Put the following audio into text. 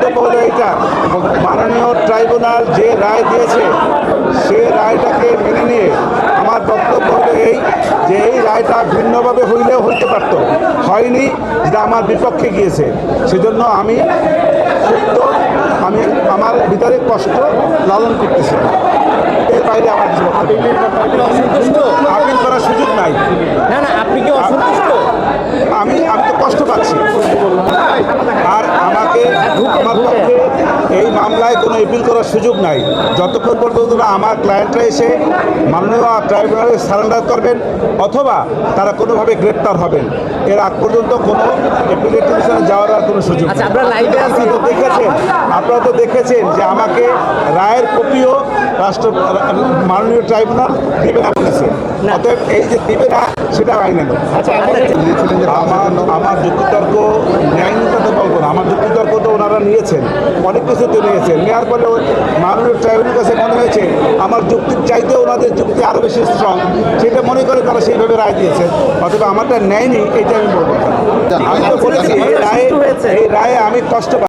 বক্তব্য হলো এইটা, মাননীয় ট্রাইব্যুনাল যে রায় দিয়েছে সে রায়টাকে মেনে নিয়ে আমার বক্তব্য হলো এই যে এই রায়টা ভিন্নভাবে হইলেও হইতে পারত, হয়নি, যেটা আমার বিপক্ষে গিয়েছে। সেজন্য আমি সত্য, আমি আমার ভিতরে কষ্ট লালন করতেছি, এর বাইরে আমার কিছু আপিল করার সুযোগ নাই। না না, আপনি কি অসন্তুষ্ট? আমি তো কষ্ট পাচ্ছি, আর আমার পক্ষে এই মামলায় কোনো এপিল করার সুযোগ নাই যতক্ষণ পর্যন্ত না আমার ক্লায়েন্টরা এসে মাননীয় ট্রাইব্যুনালে সারেন্ডার করবেন অথবা তারা কোনোভাবে গ্রেপ্তার হবেন। এর আগ পর্যন্ত কোনো এপিলের ডিভিশনে যাওয়ার আর কোনো সুযোগ নেই। আচ্ছা, আপনারা লাইভে আছেন, আপনারা তো দেখেছেন যে আমাকে রায়ের কপিও মাননীয় ট্রাইব্যুনাল দেবে না বলেছে। অতএব এই যে দেবে না সেটা আইনে নয়। আমার যুক্তিতর্ক ন্যায়নীতা তো বলবো না, আমার যুক্তিতর্ক তো ওনারা নিয়েছেন, অনেক কিছু তো নিয়েছেন। নেওয়ার পরে মাননীয় ট্রাইব্যুনালের কাছে মনে হয়েছে আমার যুক্তির চাইতে ওনাদের যুক্তি আরও বেশি স্ট্রং, সেটা মনে করে তারা সেইভাবে রায় দিয়েছেন। অথবা আমারটা ন্যায় নেই এটা আমি বলবো না। আমি তো বলেছি এই রায়ে আমি কষ্ট